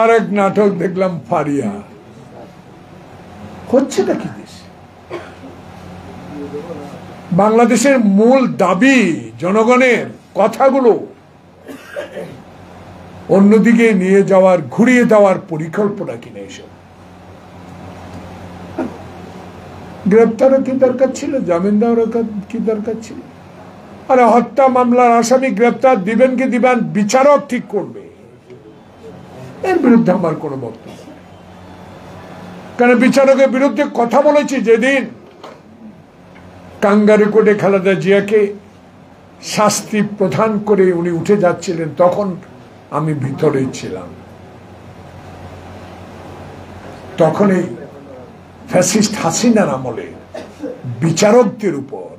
আরেক নাটক দেখলাম ফারিয়া হচ্ছে নাকি দেশে? বাংলাদেশের মূল দাবি জনগণের কথাগুলো অন্যদিকে নিয়ে যাওয়ার ঘুরিয়ে দেওয়ার পরিকল্পনা কিনা এসব? গ্রেপ্তারও কি দরকার ছিল? জামিন দেওয়ার কি দরকার ছিল? আরে হত্যা মামলার আসামি গ্রেপ্তার দিবেন কি দিবেন বিচারক ঠিক করবে, এর বিরুদ্ধে আমার কোনো বক্তব্য নেই। কারণ বিচারকের বিরুদ্ধে কথা বলেছি যেদিন কাঙ্গারু কোর্টে খালেদা জিয়াকে শাস্তি প্রদান করে উনি উঠে যাচ্ছিলেন, তখন আমি ভিতরে ছিলাম। তখন এই ফ্যাসিস্ট হাসিনার আমলে বিচারকদের উপর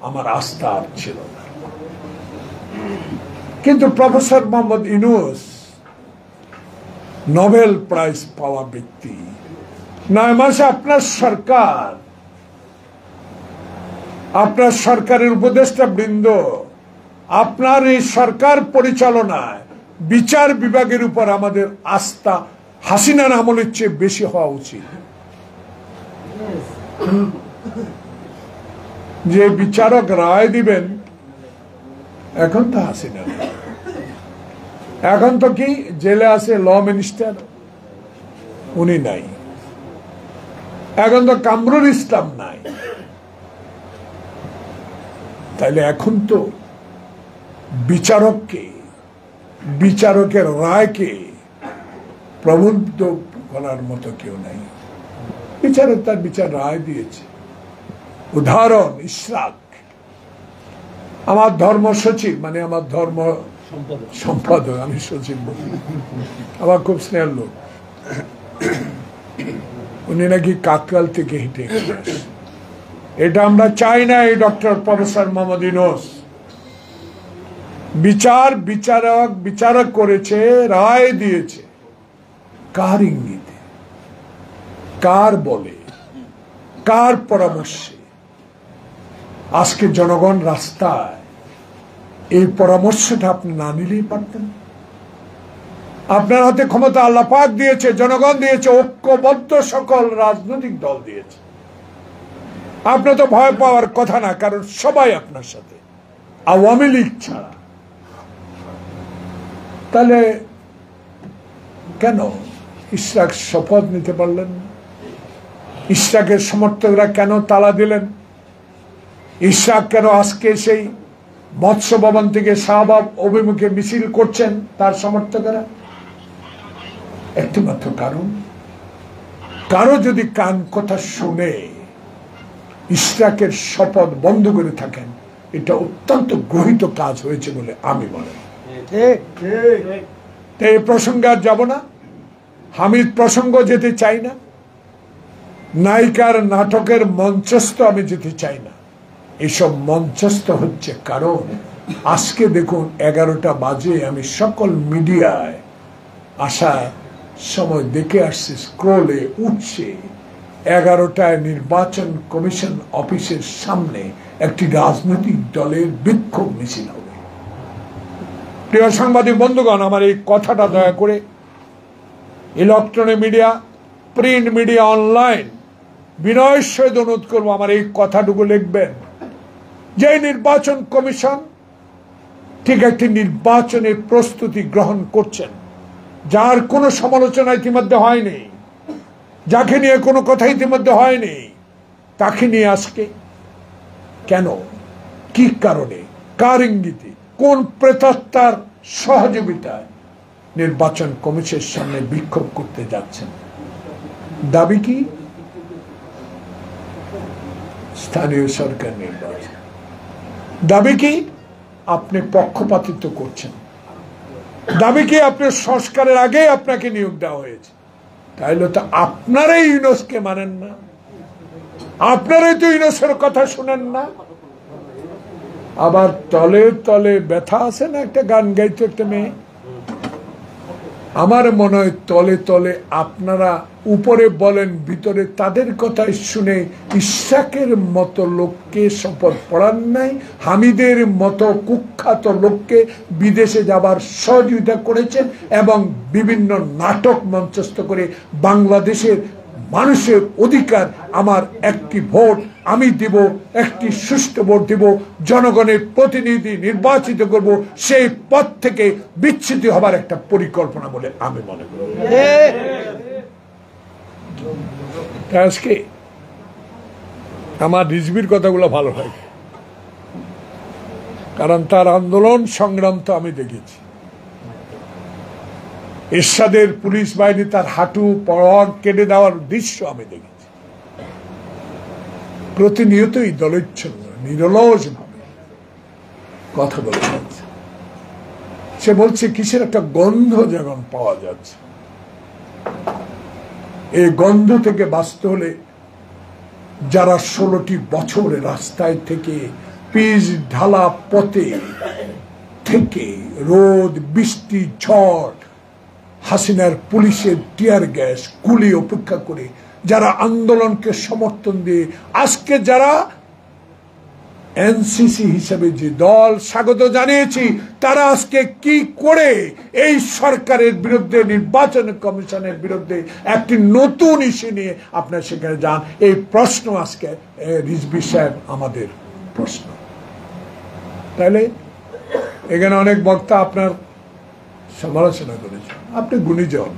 আমার আস্থা আর ছিল না। কিন্তু professor Mohammad Yunus Nobel prize পাওয়া ব্যক্তি, 9 মাসে আপনার সরকারের উপদেষ্টা বৃন্দ, আপনার এই সরকার পরিচালনায় বিচার বিভাগের উপর আমাদের আস্থা হাসিনার আমলের চেয়ে বেশি হওয়া উচিত। যে বিচারক রায় দিবেন এখন তো হাসিনা, এখন তো কি জেলে আছে ল মিনিস্টার, উনি নাই। এখন তো কামরুল ইসলাম নাই। তাইলে এখন তো বিচারকের রায়কে প্রবুদ্ধ করার মতো কেউ নাই। বিচারক তার বিচার রায় দিয়েছে। উদাহরণ ইশরাক, আমার ধর্ম সচিব, মানে আমার ধর্ম সম্পাদক, আমি সচিব বলি, আমার খুব স্নেহের লোক, উনি নাকি কাকরাল থেকে হেঁটে আসে। এটা আমরা চাই না। এই ডক্টর প্রফেসর মোহাম্মদ ইউনূস বিচারক করেছে, রায় দিয়েছে, কার ইঙ্গিতে, কার বলে, কার পরামর্শে? আজকে জনগণ রাস্তায়, এই পরামর্শটা আপনি না নিলেই পারতেন। আপনার হাতে ক্ষমতা আল্লাহ পাক দিয়েছে, জনগণ দিয়েছে, ঐক্যবদ্ধ সকল রাজনৈতিক দল দিয়েছে। আপনার তো ভয় পাওয়ার কথা না, কারণ সবাই আপনার সাথে, আওয়ামী লীগ ছাড়া। তাহলে কেন ইশরাক শপথ নিতে পারলেন? ইশরাকের সমর্থকরা কেন তালা দিলেন? ইশরাক কেন আজকে সেই মৎস্য ভবন থেকে শাহবাগ অভিমুখে মিছিল করছেন তার সমর্থকেরা? একটি মাত্র কারণ, কারো যদি কান কথা শুনে ইশরাকের শপথ বন্ধ করে থাকেন, এটা অত্যন্ত গৃহীত কাজ হয়েছে বলে আমি মনে করি। এই প্রসঙ্গে আর যাব না। হামিদ প্রসঙ্গ যেতে চাই না। নায়িকার নাটকের মঞ্চস্থ আমি যেতে চাই না। এসব মঞ্চস্থ হচ্ছে কারণ আজকে দেখুন 11টা বাজে, আমি সকল মিডিয়ায় আসার সময় দেখে আসছি, স্ক্রলে উঠছে 11টায় নির্বাচন কমিশন অফিসের সামনে একটি রাজনৈতিক দলের বিক্ষোভ মিছিল হবে। প্রিয় সাংবাদিক বন্ধুগণ, আমার এই কথাটা দয়া করে electronic media, print media, online বিনয়ের সহিত অনুরোধ করবো, আমার এই কথাটুকু লিখবেন যে নির্বাচন কমিশন ঠিক একটি নির্বাচনের প্রস্তুতি গ্রহণ করছেন, যার কোনো সমালোচনা ইতিমধ্যে হয়নি, যাকে নিয়ে কোনো কথা ইতিমধ্যে হয়নি, তাকে নিয়ে আজকে কেন, কি কারণে, কার ইঙ্গিতে, কোন প্রেতাত্মার সহযোগিতায় নির্বাচন কমিশনের সামনে বিক্ষোভ করতে যাচ্ছেন? দাবি কি? স্থানীয় সরকার নির্বাচন। দাবি কি? আপনি পক্ষপাতিত্ব করছেন। দাবি কি? আপনার সংস্কারের আগে আপনাকে নিয়োগ দেওয়া হয়েছে। তাইলে তো আপনারাই ইউনূসকে মানেন না, আপনারাই তো ইউনূসের কথা শুনেন না। আবার তলে তলে ব্যথা আছে না, একটা গান গাইতো একটা মেয়ে, আমার মনে হয় তলে তলে আপনারা উপরে বলেন ভিতরে তাদের কথাই শুনে ইশাকের মতো লোককে শপথ পড়ান নাই, হামিদের মতো কুখ্যাত লোককে বিদেশে যাবার সহযোগিতা করেছেন এবং বিভিন্ন নাটক মঞ্চস্থ করে বাংলাদেশের মানুষের অধিকার, আমার একটি ভোট আমি দিব, একটি সুষ্ঠু ভোট দিব, জনগণের প্রতিনিধি নির্বাচিত করব, সেই পথ থেকে বিচ্যুতি হবার একটা পরিকল্পনা বলে আমি মনে করি। আজকে আমার রিজভির কথাগুলো ভালো হয়, কারণ তার আন্দোলন সংগ্রাম তো আমি দেখেছি। এরশাদের পুলিশ বাহিনী তার হাঁটু পরক কেটে দেওয়ার দৃশ্য আমি দেখেছি। প্রতিনিয়তই দলচ্ছন্ন নিরলস ভাবে কথা বলে যাচ্ছে। সে বলছে কিসের একটা গন্ধ যেমন পাওয়া যাচ্ছে, এই গন্ধ থেকে বাঁচতে হলে যারা 16টি বছরে রাস্তায় থেকে পিচ ঢালা পথে থেকে রোদ বৃষ্টি ঝড় হাসিনার পুলিশের টিয়ার গ্যাস গুলি উপেক্ষা করে যারা আন্দোলনকে সমর্থন দিয়ে আজকে যারা এনসিসি হিসেবে যে দল স্বাগত জানিয়েছি, তারা আজকে কি করে এই সরকারের বিরুদ্ধে নির্বাচন কমিশনের বিরুদ্ধে একটি নতুন ইস্যু নিয়ে আপনার সেখানে যান, এই প্রশ্ন আজকে রিজভী সাহেব আমাদের প্রশ্ন। তাহলে এখানে অনেক বক্তা আপনার সমালোচনা করেছে, আপনি গুণীজন,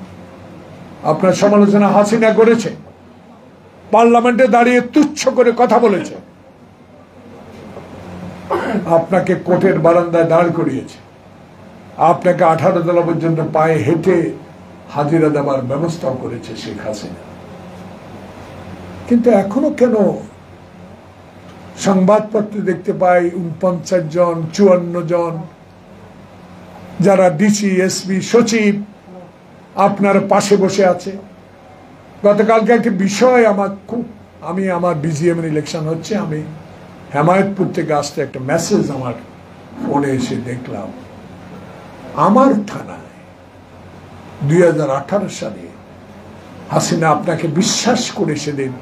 আপনার সমালোচনা হাসিনা করেছে, পার্লামেন্টে দাঁড়িয়ে তুচ্ছ করে কথা বলেছে, আপনাকে কোর্টের বারান্দায় দাঁড় করিয়েছে, আপনাকে 18 তলা পর্যন্ত পায়ে হেঁটে হাজিরা দেওয়ার ব্যবস্থাও করেছে শেখ হাসিনা। কিন্তু এখনো কেন সংবাদপত্রে দেখতে পাই 49 জন 54 জন যারা ডিসি এসপি সচিব আপনার পাশে বসে আছে। গতকালকে একটি বিষয় আমি আমার বিজিএম ইলেকশন হচ্ছে, আমি হেমায়তপুর থেকে আসতে একটা মেসেজ আমার ফোনে এসে দেখলাম, আমার থানায় 2018 সালে হাসিনা আপনাকে বিশ্বাস করে সেদিন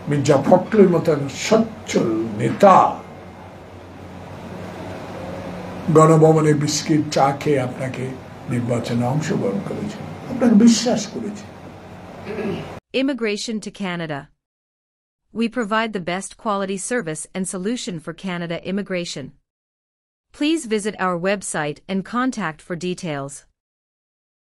মির্জা ফখরুলের মতন সচ্ছল নেতা গণভবনে বিস্কিট চা খেয়ে আপনাকে নির্বাচনে অংশগ্রহণ করেছে, আপনাকে বিশ্বাস করেছে। Immigration to Canada. We provide the best quality service and solution for Canada immigration. Please visit our website and contact for details.